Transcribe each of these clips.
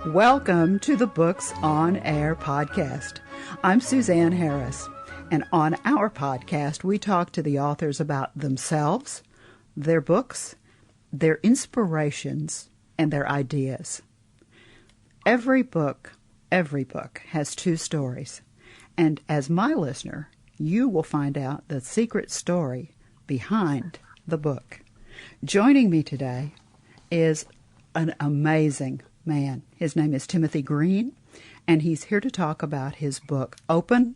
Welcome to the Books on Air podcast. I'm Suzanne Harris, and on our podcast, we talk to the authors about themselves, their books, their inspirations, and their ideas. Every book has two stories, and as my listener, you will find out the secret story behind the book. Joining me today is an amazing man. His name is Timothy Green, and he's here to talk about his book, Open,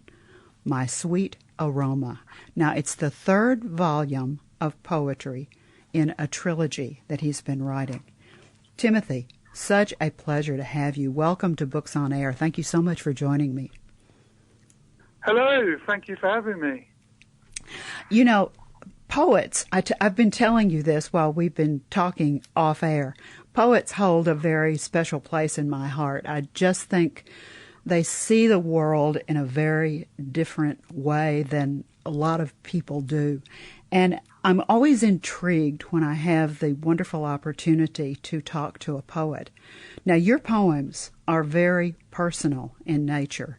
My Sweet Aroma. Now, it's the third volume of poetry in a trilogy that he's been writing. Timothy, such a pleasure to have you. Welcome to Books on Air. Thank you so much for joining me. Hello. Thank you for having me. You know, poets, I've been telling you this while we've been talking off air. Poets hold a very special place in my heart. I just think they see the world in a very different way than a lot of people do. And I'm always intrigued when I have the wonderful opportunity to talk to a poet. Now, your poems are very personal in nature.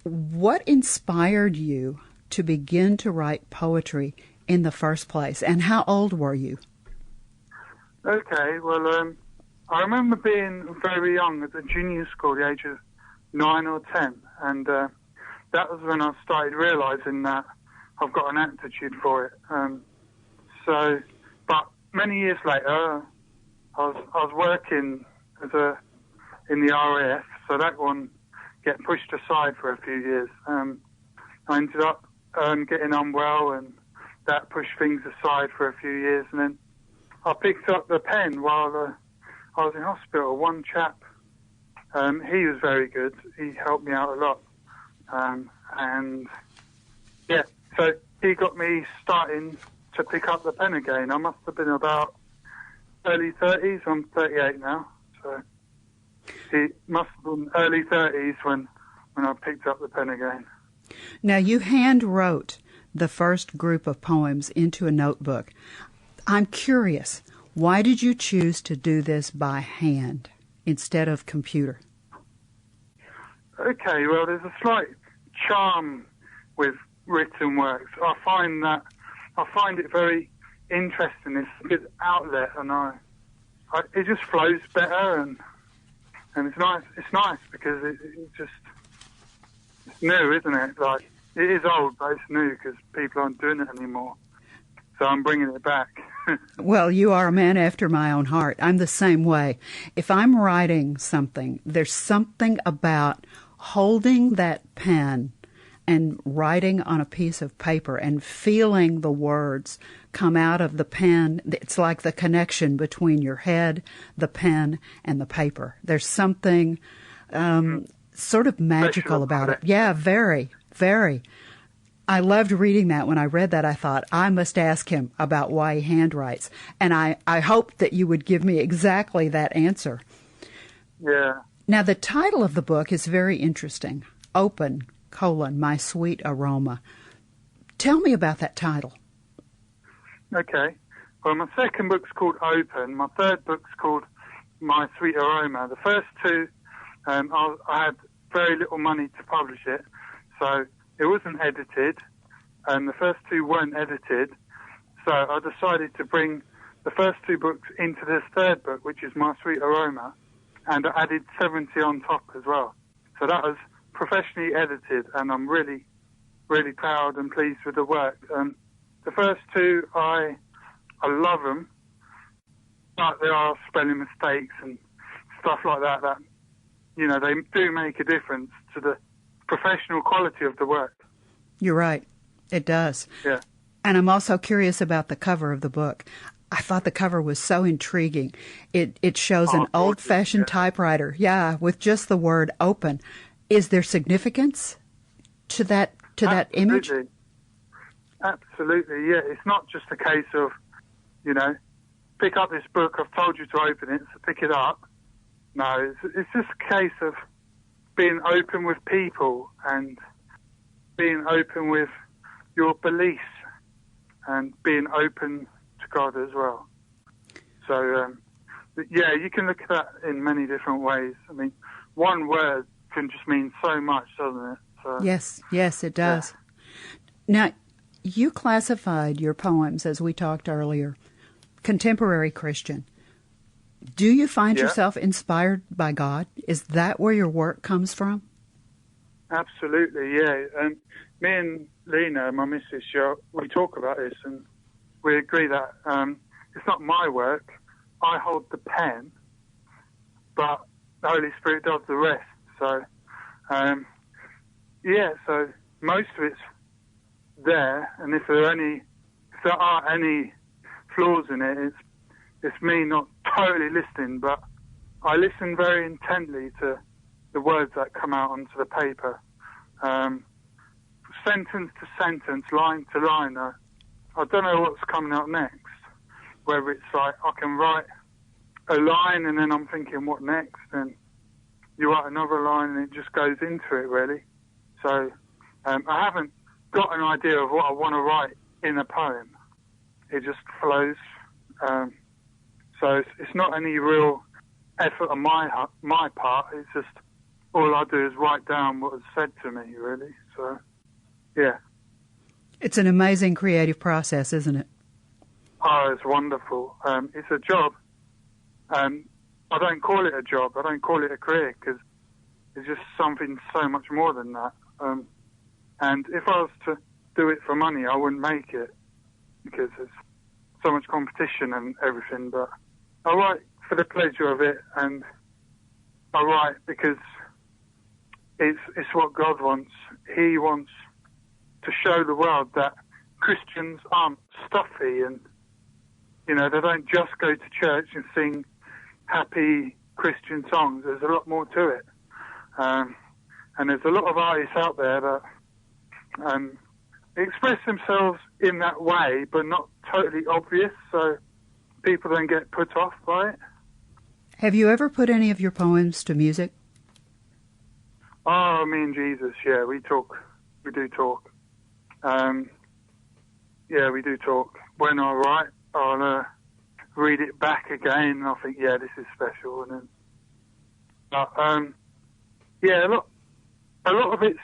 What inspired you to begin to write poetry in the first place, and how old were you? Okay, well, I remember being very young at the junior school, the age of 9 or 10, and that was when I started realising that I've got an aptitude for it. But many years later, I was working in the RAF, so that one get pushed aside for a few years. I ended up getting unwell, and that pushed things aside for a few years, and then I picked up the pen while I was in hospital. One chap, he was very good. He helped me out a lot. So he got me starting to pick up the pen again. I must have been about early 30s. I'm 38 now. So it must have been early 30s when I picked up the pen again. Now, you hand wrote the first group of poems into a notebook. I'm curious, why did you choose to do this by hand instead of computer? Okay, well, there's a slight charm with written works. I find it very interesting. It's a good outlet, and it just flows better, and it's nice. It's nice because it's new, isn't it? Like, it is old, but it's new because people aren't doing it anymore. So I'm bringing it back. Well, you are a man after my own heart. I'm the same way. If I'm writing something, there's something about holding that pen and writing on a piece of paper and feeling the words come out of the pen. It's like the connection between your head, the pen, and the paper. There's something sort of magical about it. Yeah, very, very. I loved reading that. When I read that, I thought, I must ask him about why he handwrites. And I hoped that you would give me exactly that answer. Yeah. Now, the title of the book is very interesting. Open, My Sweet Aroma. Tell me about that title. Okay. Well, my second book's called Open. My third book's called My Sweet Aroma. The first two, I had very little money to publish it, so it wasn't edited, and the first two weren't edited, so I decided to bring the first two books into this third book, which is My Sweet Aroma, and I added 70 on top as well. So that was professionally edited, and I'm really, really proud and pleased with the work. The first two, I love them, but there are spelling mistakes and stuff like that that, you know, they do make a difference to the professional quality of the work. You're right. It does. Yeah. And I'm also curious about the cover of the book. I thought the cover was so intriguing. It shows an old-fashioned typewriter, with just the word open. Is there significance to that image? Absolutely, yeah. It's not just a case of, you know, pick up this book, I've told you to open it, so pick it up. No, it's just a case of being open with people and being open with your beliefs and being open to God as well. So yeah, you can look at that in many different ways. I mean, one word can just mean so much, doesn't it? So, Yes, it does. Yeah. Now, you classified your poems, as we talked earlier, contemporary Christian. Do you find yourself inspired by God? Is that where your work comes from? Absolutely, yeah. Me and Lena, my missus, we talk about this, and we agree that it's not my work. I hold the pen, but the Holy Spirit does the rest. So, so most of it's there, and if there are any flaws in it, it's me not totally listening, but I listen very intently to the words that come out onto the paper, sentence to sentence, line to line. I don't know what's coming out next. Whether it's like I can write a line and then I'm thinking, what next? And you write another line and it just goes into it, really. So I haven't got an idea of what I want to write in a poem. It just flows. So it's not any real effort on my part. It's just all I do is write down what was said to me, really. So, yeah. It's an amazing creative process, isn't it? Oh, it's wonderful. It's a job. I don't call it a job. I don't call it a career because it's just something so much more than that. And if I was to do it for money, I wouldn't make it because there's so much competition and everything. But I write for the pleasure of it, and I write because it's what God wants. He wants to show the world that Christians aren't stuffy and, they don't just go to church and sing happy Christian songs. There's a lot more to it. And there's a lot of artists out there that express themselves in that way, but not totally obvious, so people don't get put off by it. Have you ever put any of your poems to music? Oh, me and Jesus, yeah, we talk. We do talk. We do talk. When I write, I'll read it back again, and I think, yeah, this is special. And then, a lot of it's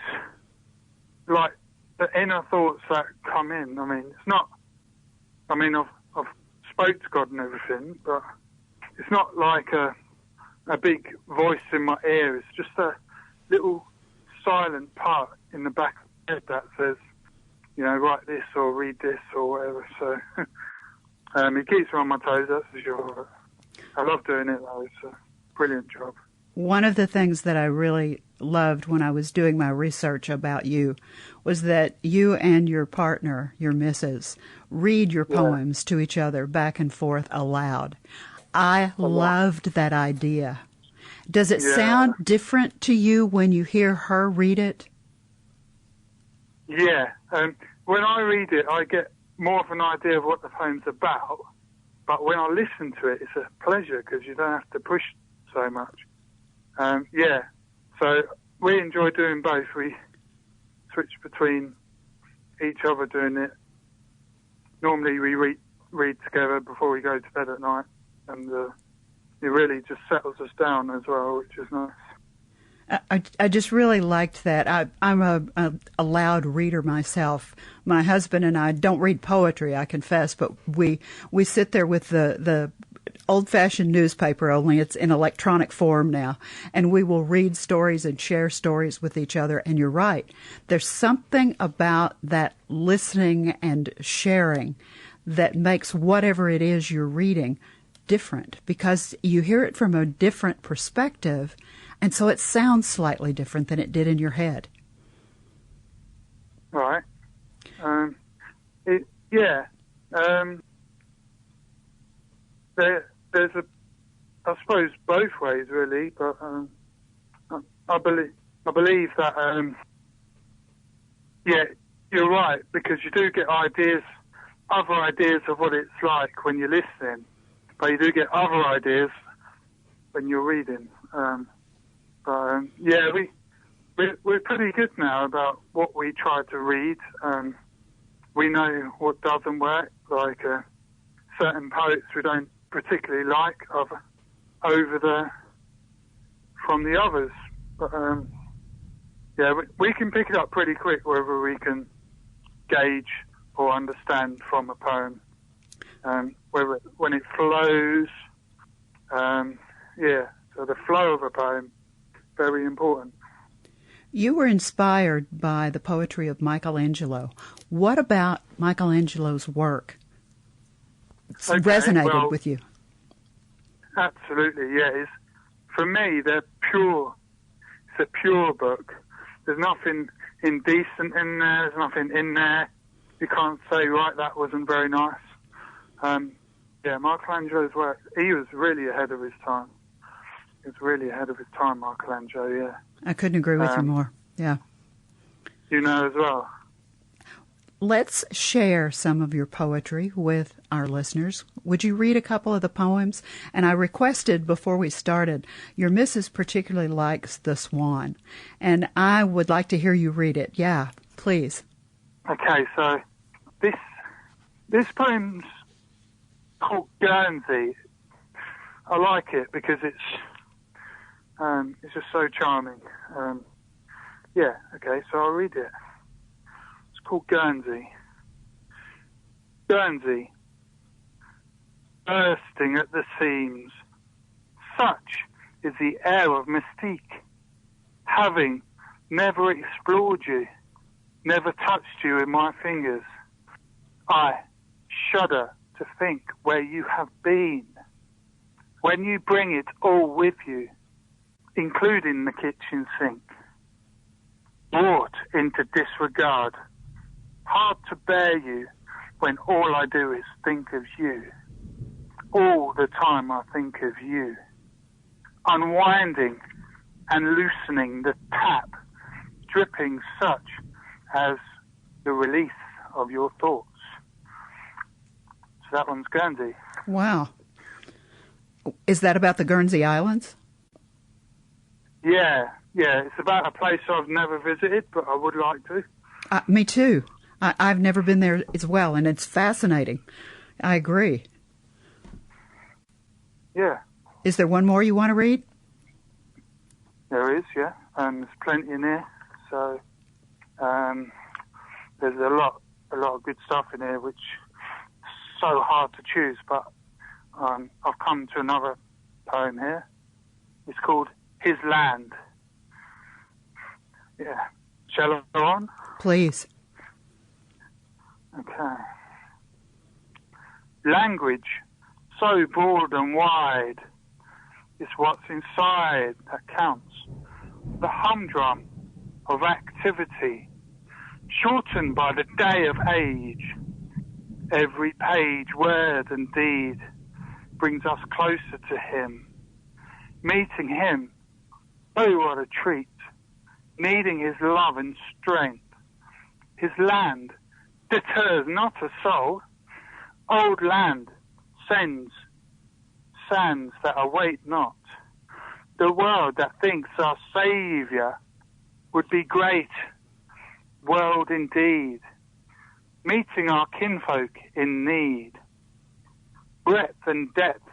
like the inner thoughts that come in. I mean, it's not. I mean, I've spoke to God and everything, but it's not like a big voice in my ear. It's just a little silent part in the back of the head that says, write this or read this or whatever. So it keeps me on my toes, that's for sure. I love doing it, though. It's a brilliant job. One of the things that I really loved when I was doing my research about you was that you and your partner, your missus, read your poems to each other back and forth aloud. I loved that idea. Does it sound different to you when you hear her read it? Yeah. When I read it, I get more of an idea of what the poem's about. But when I listen to it, it's a pleasure because you don't have to push so much. So we enjoy doing both. We switch between each other doing it. Normally we read together before we go to bed at night, and it really just settles us down as well, which is nice. I just really liked that. I'm a loud reader myself. My husband and I don't read poetry, I confess, but we sit there with the old-fashioned newspaper, only it's in electronic form now, and we will read stories and share stories with each other. And you're right. There's something about that listening and sharing that makes whatever it is you're reading different, because you hear it from a different perspective, and so it sounds slightly different than it did in your head. Right. There's I suppose both ways really, but I believe that you're right, because you do get other ideas of what it's like when you're listening, but you do get other ideas when you're reading. We're pretty good now about what we try to read. We know what doesn't work, like certain poets we don't particularly like. from the others. But yeah, we can pick it up pretty quick whether we can gauge or understand from a poem, whether when it flows. Yeah, so the flow of a poem, very important. You were inspired by the poetry of Michelangelo. What about Michelangelo's work resonated with you? Absolutely, yeah. For me, they're pure. It's a pure book. There's nothing indecent in there. There's nothing in there. You can't say, right, that wasn't very nice. Yeah, Michelangelo's work, he was really ahead of his time. He was really ahead of his time, Michelangelo, yeah. I couldn't agree with you more, yeah. You know as well. Let's share some of your poetry with our listeners. Would you read a couple of the poems? And I requested before we started, your missus particularly likes The Swan, and I would like to hear you read it. Yeah, please. Okay, so this poem's called Guernsey. I like it because it's just so charming. Yeah, okay, so I'll read it. It's called Guernsey. Guernsey, bursting at the seams. Such is the air of mystique. Having never explored you, never touched you in my fingers, I shudder to think where you have been. When you bring it all with you, including the kitchen sink, brought into disregard, hard to bear you when all I do is think of you. All the time I think of you. Unwinding and loosening the tap, dripping such as the release of your thoughts. So that one's Guernsey. Wow. Is that about the Guernsey Islands? Yeah. It's about a place I've never visited, but I would like to. Me too. I've never been there as well, and it's fascinating. I agree. Yeah. Is there one more you want to read? There is, yeah. There's plenty in here. So there's a lot of good stuff in here, which is so hard to choose. But I've come to another poem here. It's called His Land. Yeah. Shall I go on? Please. Okay. Language, so broad and wide, is what's inside that counts. The humdrum of activity, shortened by the day of age. Every page, word and deed brings us closer to him. Meeting him, oh what a treat. Needing his love and strength. His land deters not a soul. Old land sends sands that await not. The world that thinks our Saviour would be great. World indeed. Meeting our kinfolk in need. Breadth and depth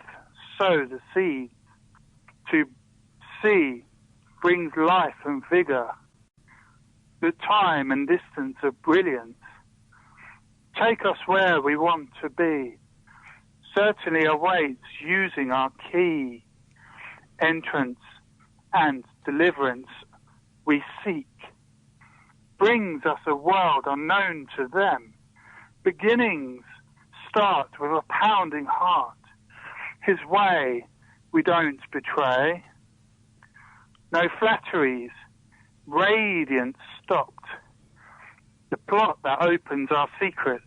sow the seeds. To see brings life and vigour. The time and distance of brilliance. Take us where we want to be. Certainly awaits using our key. Entrance and deliverance we seek. Brings us a world unknown to them. Beginnings start with a pounding heart. His way we don't betray. No flatteries, radiance stopped. The plot that opens our secrets,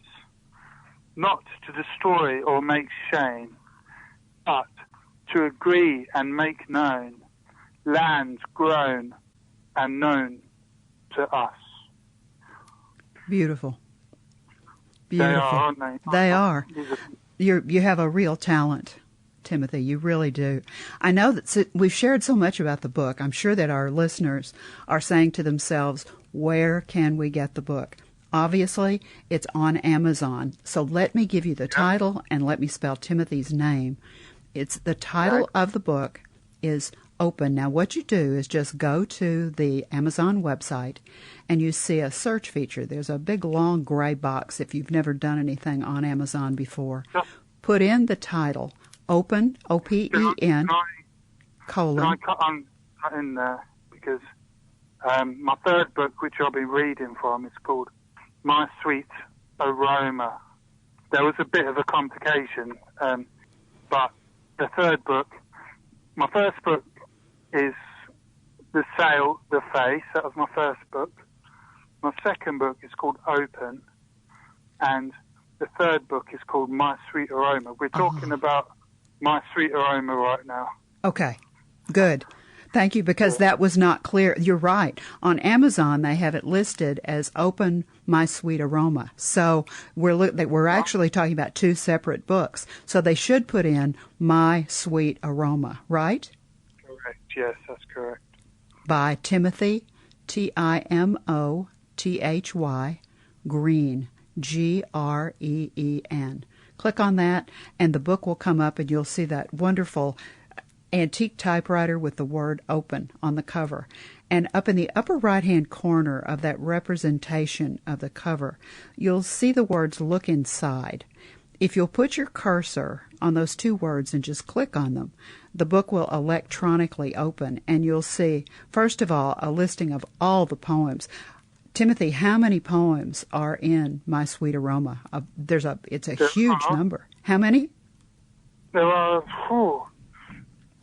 not to destroy or make shame, but to agree and make known, lands grown and known to us. Beautiful. Beautiful. They are, aren't they? They are. You have a real talent, Timothy. You really do. I know that we've shared so much about the book. I'm sure that our listeners are saying to themselves, where can we get the book? Obviously, it's on Amazon. So let me give you the title and let me spell Timothy's name. It's the title of the book is Open. Now, what you do is just go to the Amazon website and you see a search feature. There's a big, long gray box if you've never done anything on Amazon before. Put in the title, Open, O-P-E-N, colon. Can I cut in there? Because my third book, which I'll be reading from, is called My Sweet Aroma. There was a bit of a complication, but the third book, my first book is The Sail, The Face. That was my first book. My second book is called Open, and the third book is called My Sweet Aroma. We're talking about My Sweet Aroma right now. Okay, good. Thank you, because that was not clear. You're right. On Amazon, they have it listed as Open My Sweet Aroma. So we're actually talking about two separate books. So they should put in My Sweet Aroma, right? Correct. Yes, that's correct. By Timothy, Timothy, Green, Green. Click on that, and the book will come up, and you'll see that wonderful antique typewriter with the word Open on the cover. And up in the upper right-hand corner of that representation of the cover, you'll see the words Look Inside. If you'll put your cursor on those two words and just click on them, the book will electronically open, and you'll see, first of all, a listing of all the poems. Timothy, how many poems are in My Sweet Aroma? It's a huge number. How many? There are,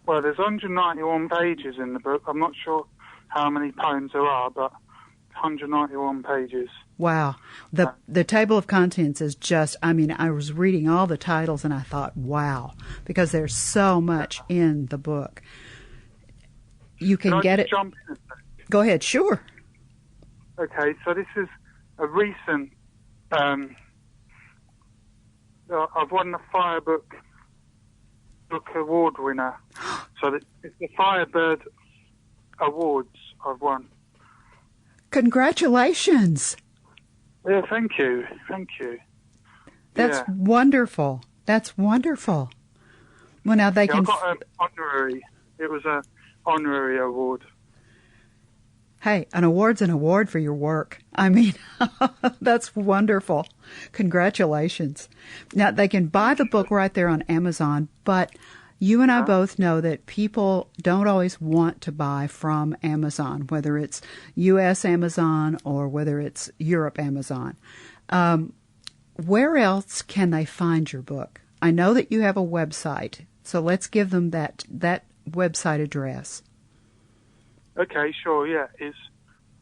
well, there's 191 pages in the book. I'm not sure how many poems there are, but 191 pages. Wow. The table of contents is just, I was reading all the titles and I thought, wow, because there's so much in the book. You can get it. Jump in? Go ahead, sure. Okay, so this is a recent, I've won the Firebird Book Award winner. So it's the Firebird Awards I've won. Congratulations. Yeah, thank you. That's wonderful. That's wonderful. Well, now they can... I got an honorary. It was an honorary award. Hey, an award's an award for your work. That's wonderful. Congratulations. Now, they can buy the book right there on Amazon, but you and I both know that people don't always want to buy from Amazon, whether it's U.S. Amazon or whether it's Europe Amazon. Where else can they find your book? I know that you have a website, so let's give them that website address. Okay, sure, yeah. It's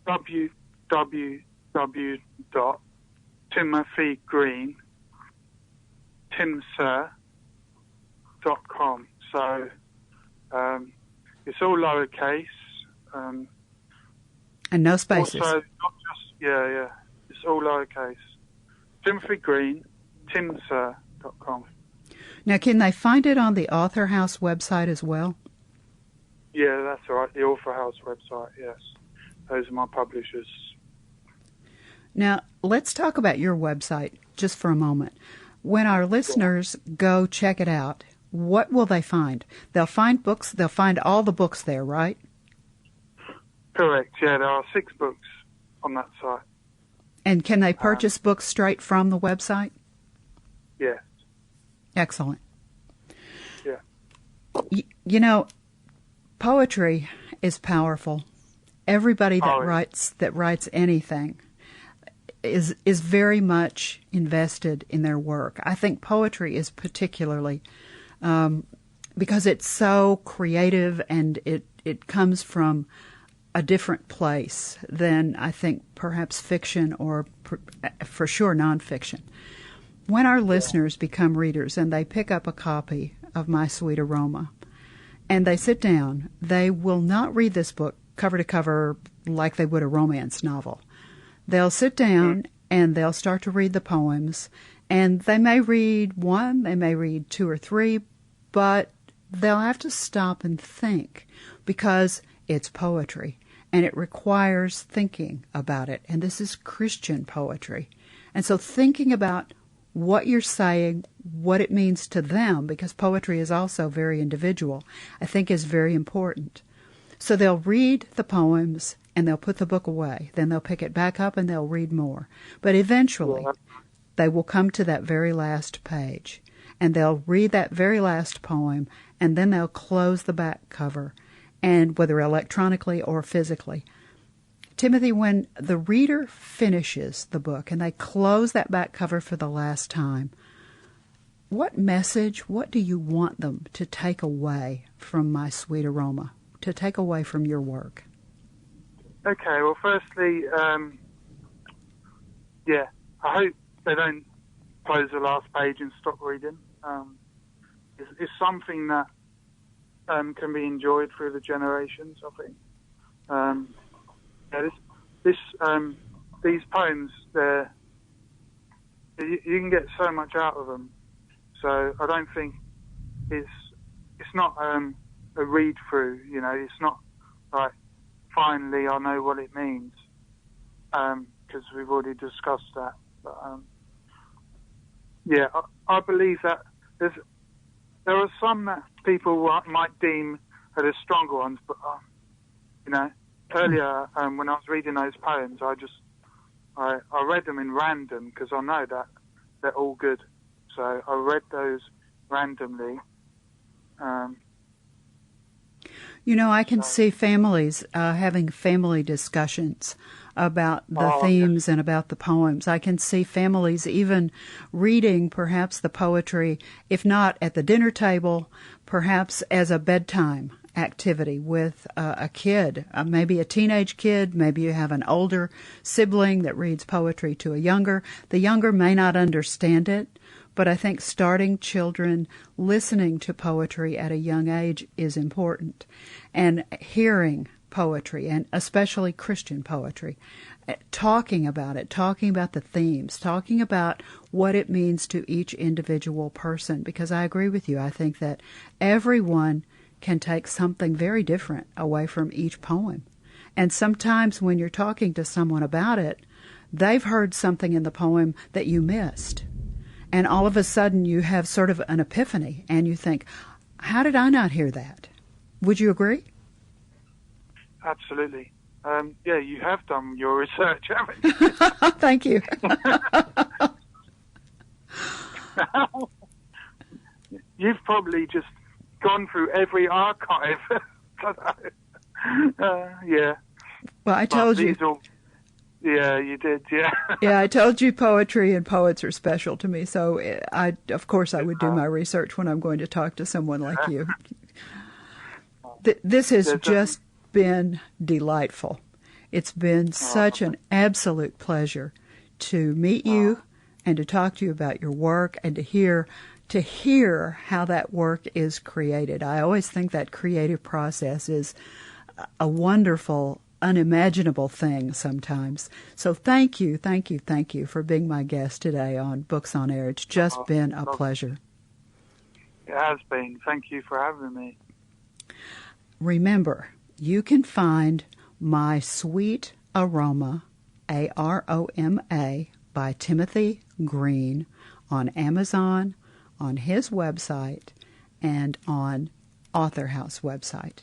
www.timothygreen.com. So it's all lowercase. And no spaces. Also, not just, it's all lowercase. Timothy Green, timsir.com. Now, can they find it on the Author House website as well? Yeah, that's right. The Author House website, yes. Those are my publishers. Now, let's talk about your website just for a moment. When our listeners go check it out, what will they find? They'll find books. They'll find all the books there, right? Correct, yeah. There are 6 books on that site. And can they purchase books straight from the website? Yes. Excellent. Yeah. You know, poetry is powerful. Everybody that writes anything is very much invested in their work. I think poetry is particularly because it's so creative and it comes from a different place than I think perhaps fiction or for sure nonfiction. When our listeners become readers and they pick up a copy of My Sweet Aroma and they sit down, they will not read this book cover to cover like they would a romance novel. They'll sit down and they'll start to read the poems, and they may read 1, they may read 2 or 3, but they'll have to stop and think because it's poetry and it requires thinking about it. And this is Christian poetry. And so thinking about what you're saying, what it means to them, because poetry is also very individual, I think is very important. So they'll read the poems and they'll put the book away. Then they'll pick it back up and they'll read more. But eventually, they will come to that very last page and they'll read that very last poem, and then they'll close the back cover, and whether electronically or physically. Timothy, when the reader finishes the book and they close that back cover for the last time, what message, what do you want them to take away from My Sweet Aroma, to take away from your work? Okay, well, firstly, I hope they don't close the last page and stop reading. It's something that can be enjoyed through the generations, I think. These poems, you can get so much out of them. So I don't think it's not a read through. You know, it's not like finally I know what it means, because we've already discussed that. But I believe that there are some that people might deem are the stronger ones, but earlier when I was reading those poems, I read them in random because I know that they're all good. So I read those randomly. I can see families having family discussions about the themes and about the poems. I can see families even reading perhaps the poetry, if not at the dinner table, perhaps as a bedtime activity with a kid, maybe a teenage kid. Maybe you have an older sibling that reads poetry to a younger. The younger may not understand it, but I think starting children listening to poetry at a young age is important. And hearing poetry, and especially Christian poetry, talking about it, talking about the themes, talking about what it means to each individual person. Because I agree with you. I think that everyone can take something very different away from each poem. And sometimes when you're talking to someone about it, they've heard something in the poem that you missed. And all of a sudden you have sort of an epiphany and you think, how did I not hear that? Would you agree? Absolutely. You have done your research, haven't you? Thank you. You've probably just gone through every archive. Well, I told you. Yeah, you did, yeah. Yeah, I told you poetry and poets are special to me, so of course I would do my research when I'm going to talk to someone like you. This has just been delightful. It's been such an absolute pleasure to meet you and to talk to you about your work and to hear how that work is created. I always think that creative process is a wonderful, unimaginable thing sometimes. So thank you for being my guest today on Books on Air. It's just been a pleasure. It has been. Thank you for having me. Remember, you can find My Sweet Aroma, AROMA, by Timothy Green on Amazon, on his website, and on Author House website.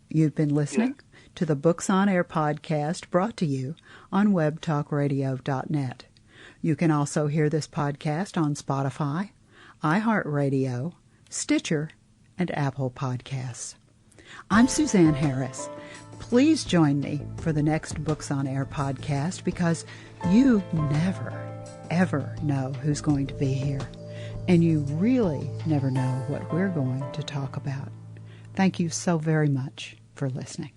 You've been listening to the Books on Air podcast, brought to you on webtalkradio.net. You can also hear this podcast on Spotify, iHeartRadio, Stitcher, and Apple Podcasts. I'm Suzanne Harris. Please join me for the next Books on Air podcast, because you never, ever know who's going to be here. And you really never know what we're going to talk about. Thank you so very much for listening.